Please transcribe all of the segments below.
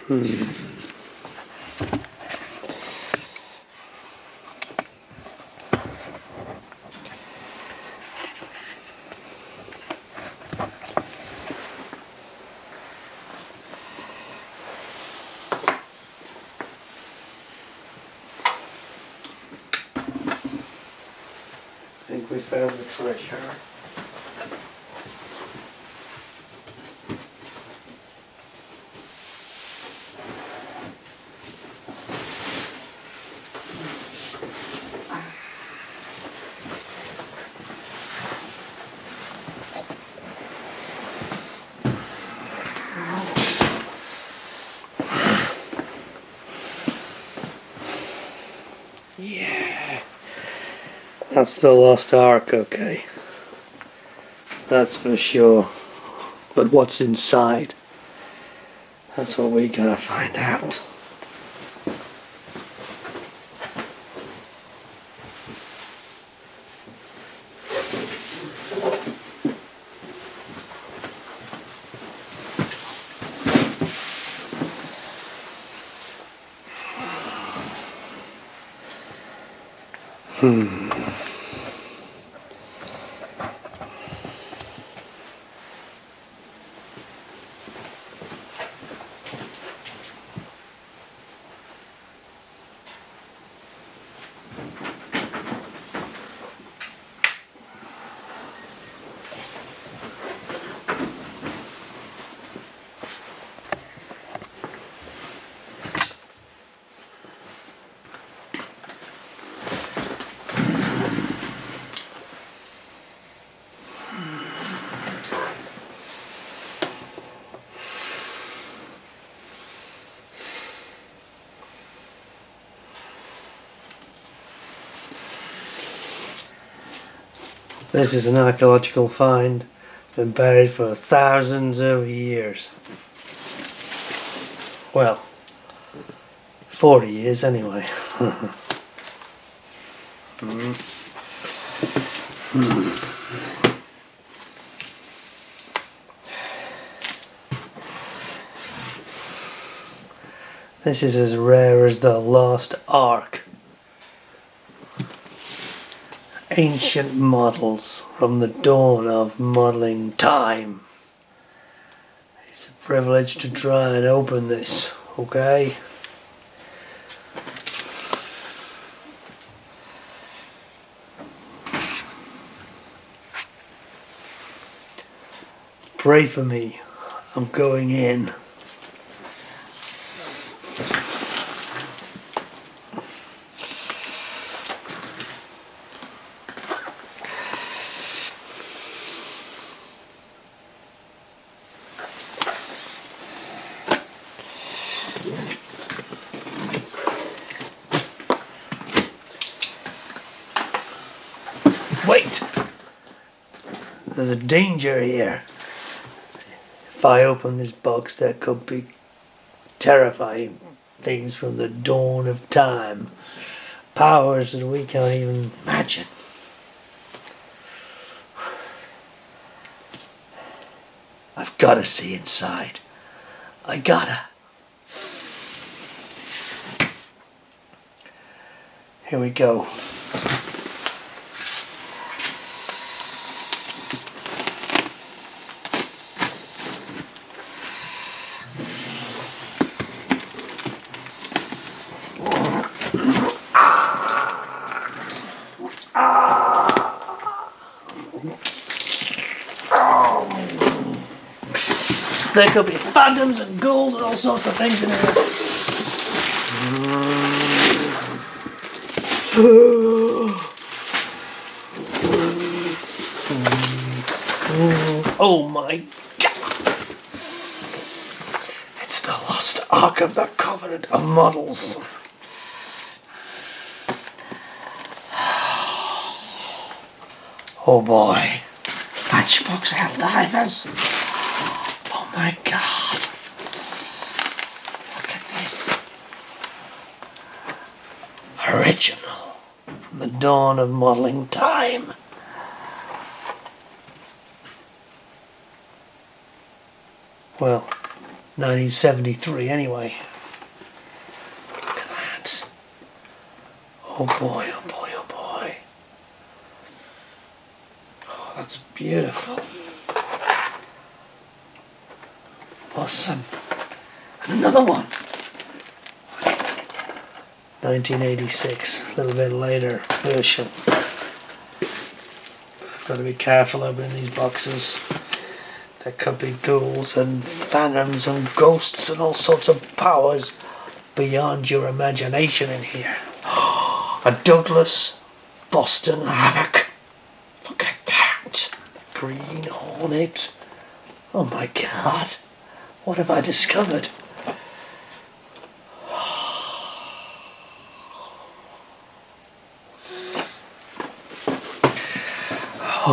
I think we found the treasure. Yeah, that's the Lost Ark, okay. That's for sure. But what's inside? That's what we gotta find out. This is an archaeological find. Been buried for thousands of years. Well, 40 years anyway. This is as rare as the Lost Ark. Ancient models from the dawn of modelling time. It's a privilege to try and open this, okay? Pray for me. I'm going in. Wait! There's a danger here. If I open this box, there could be terrifying things from the dawn of time. Powers that we can't even imagine. I've got to see inside. I gotta. Here we go. There could be phantoms and ghouls and all sorts of things in here. Oh my God! It's the Lost Ark of the Covenant of Models. Oh boy. Matchbox Helldivers. Oh my God. Look at this. Original. From the dawn of modelling time. Well, 1973 anyway. Look at that. Oh boy, oh boy, oh boy. Oh, that's beautiful. Awesome. And another one. 1986, a little bit later version. I've got to be careful opening these boxes. There could be ghouls and phantoms and ghosts and all sorts of powers beyond your imagination in here. A Douglas Boston Havoc. Look at that. Green Hornet. Oh my God. What have I discovered?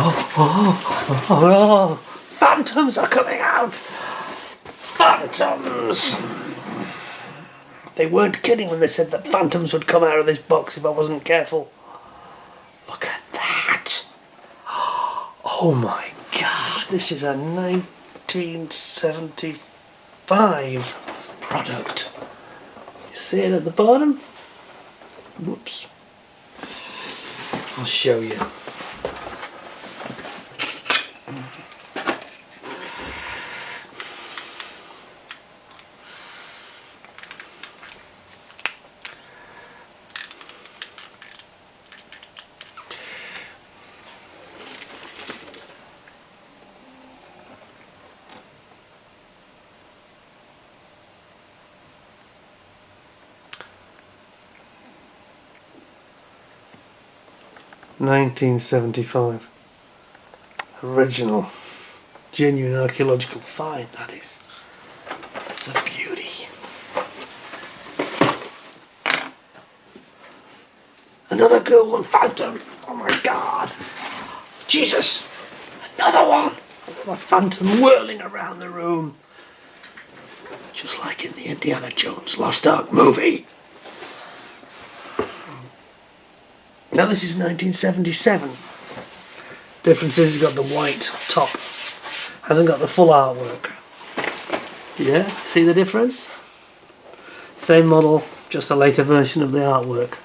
Oh, phantoms are coming out! Phantoms! They weren't kidding when they said that phantoms would come out of this box if I wasn't careful. Look at that! Oh my God, this is a 1975 product. You see it at the bottom? Whoops. I'll show you. 1975. Original. Genuine archaeological find, that is. It's a beauty. Another ghoul and phantom. Oh my God. Jesus. Another one. A phantom whirling around the room. Just like in the Indiana Jones Lost Ark movie. Now this is 1977. Difference is it's got the white top. Hasn't got the full artwork. Yeah, see the difference? Same model, just a later version of the artwork.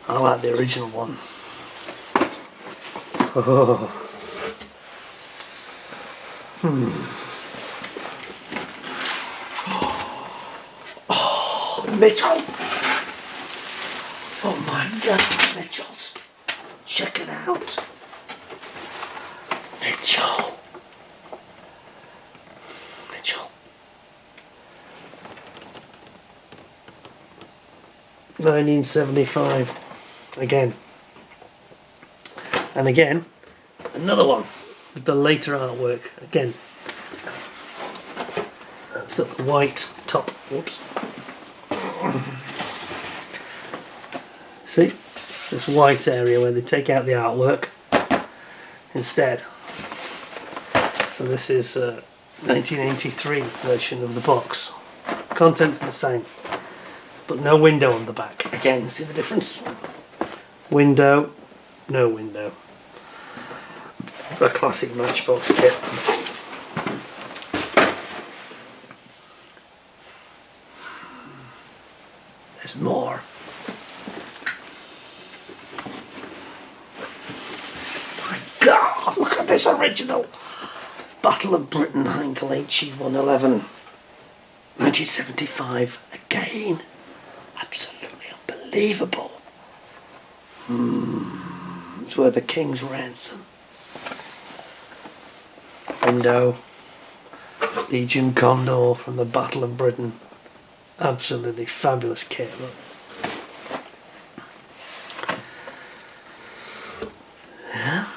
I like the original one. Oh. Oh, Mitchell! Oh my God, Mitchell's. Check it out. Mitchell. 1975. Again. And again, another one with the later artwork. Again. It's got the white top. Whoops. See? This white area where they take out the artwork instead. So this is 1983 version of the box. Contents the same, but no window on the back. Again, see the difference? Window, no window. A classic Matchbox kit. There's more. My God, look at this original. Battle of Britain, Heinkel HE111. 1975 again. Absolutely unbelievable. It's worth a king's ransom. Window. Legion Condor from the Battle of Britain. Absolutely fabulous kit. Look. Yeah.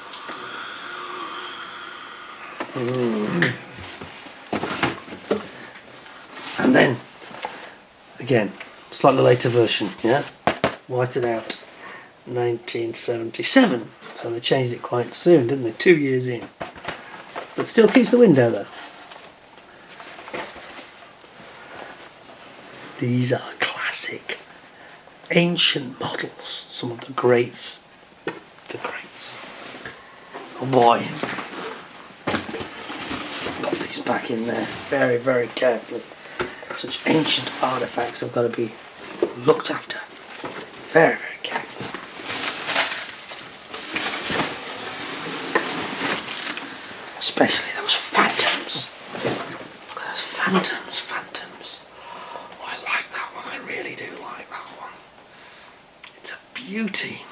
And then, again, slightly later version, yeah? Whited out, 1977. So they changed it quite soon, didn't they? 2 years in. But still keeps the window though. These are classic, ancient models. Some of the greats. Oh boy. Got these these back in there very, very carefully. Such ancient artifacts have got to be looked after very, very carefully. Especially those phantoms. Look at those phantoms. Oh, I like that one. I really do like that one. It's a beauty.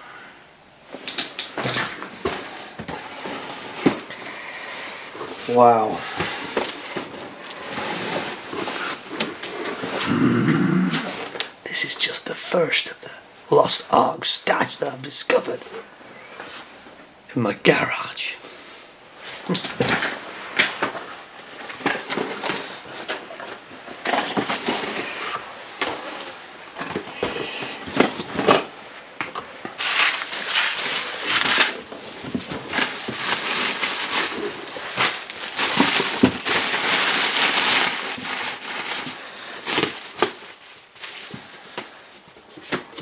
Wow. This is just the first of the Lost Ark stash that I've discovered in my garage.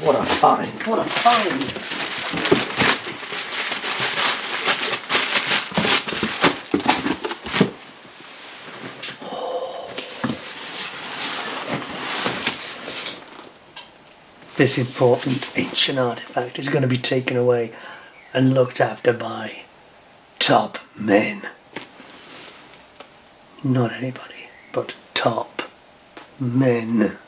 What a find, what a find. This important ancient artifact is going to be taken away and looked after by top men. Not anybody, but top men.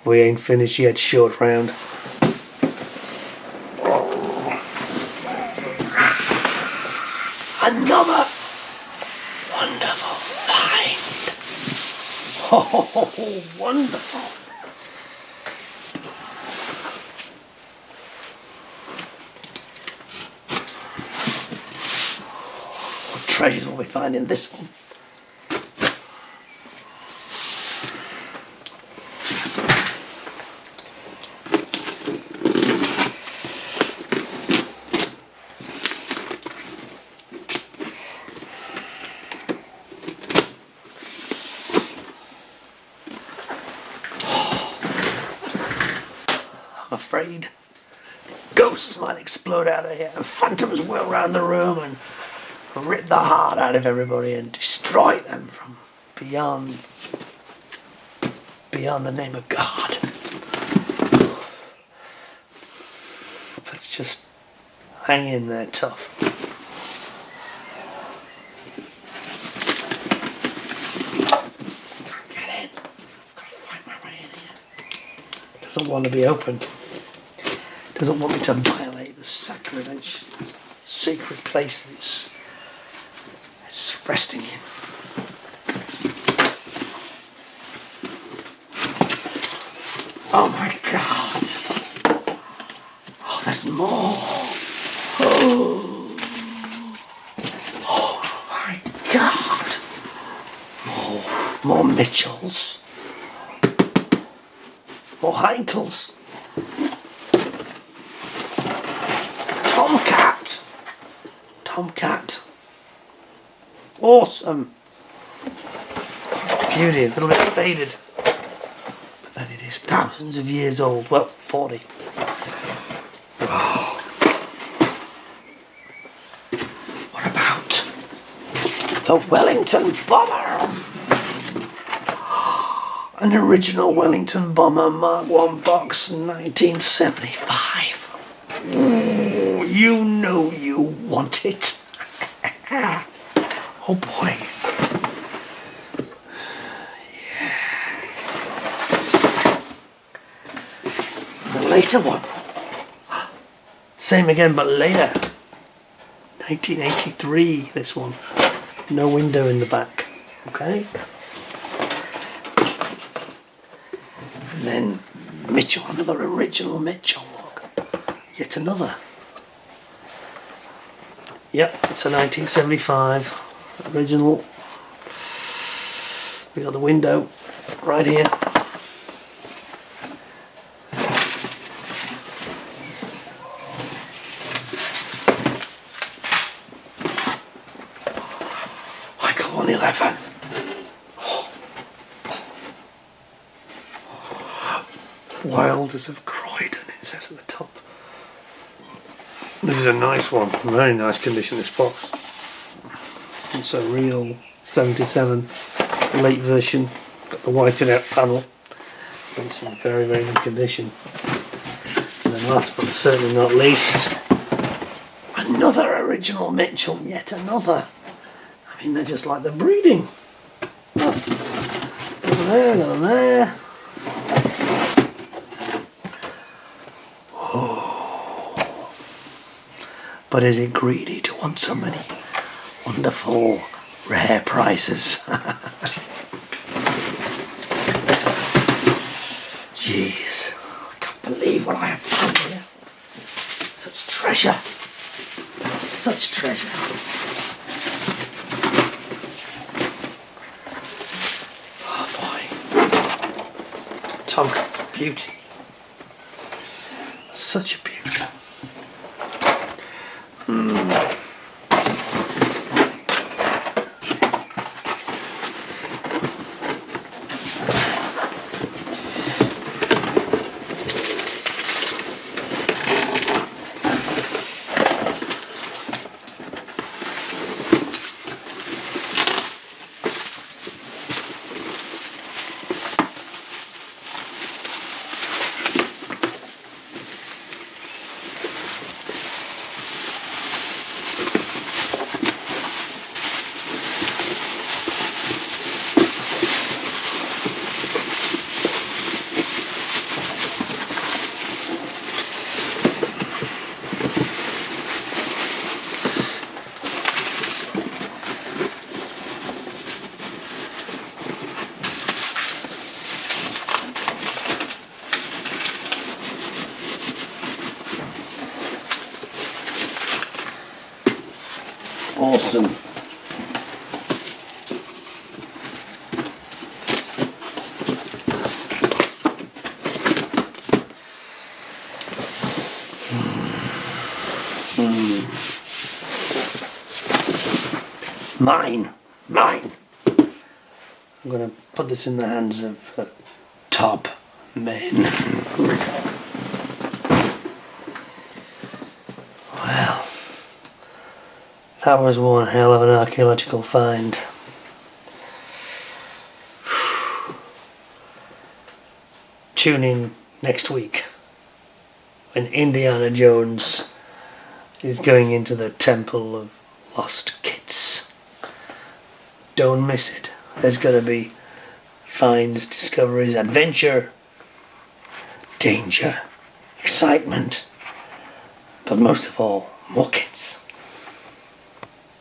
We ain't finished yet, short round. Another wonderful find. Oh, wonderful. What treasures will we find in this one? I'm afraid ghosts might explode out of here and phantoms whirl around the room and rip the heart out of everybody and destroy them from beyond the name of God. Let's just hang in there tough. Get in. Gotta find my way in here. Doesn't want to be open. Doesn't want me to violate the sacrilege, sacred place that it's resting in. Oh my God! Oh, there's more! Oh my God! More Mitchells. More Heinkels. Tomcat. Awesome. Beauty, a little bit faded. But then it is thousands of years old. Well, 40. Oh. What about the Wellington bomber? An original Wellington bomber Mark 1 box 1975. Ooh, you know you want it. Oh boy. Yeah. The later one. Same again, but later. 1983, this one. No window in the back. Okay. And then Mitchell, another original Mitchell. Look. Yet another. Yep, it's a 1975 original. We got the window right here. Michael 111. Wilders of Croydon, it says at the top. This is a nice one, very nice condition, this box. It's a real 77 late version, got the whited out panel. It's in very, very good condition. And then last but certainly not least, another original Mitchell, yet another. I mean, they're just like they're breeding. Oh, another there, another there. Oh. But is it greedy to want so many wonderful, rare prizes? Jeez, I can't believe what I have found here. Such treasure. Such treasure. Oh boy. Tomcat's a beauty. Such a beauty. Awesome. Mine. I'm going to put this in the hands of top men. Well, that was one hell of an archaeological find. Tune in next week when Indiana Jones is going into the Temple of Lost Kits. Don't miss it. There's going to be finds, discoveries, adventure, danger, excitement, but most of all, more kits.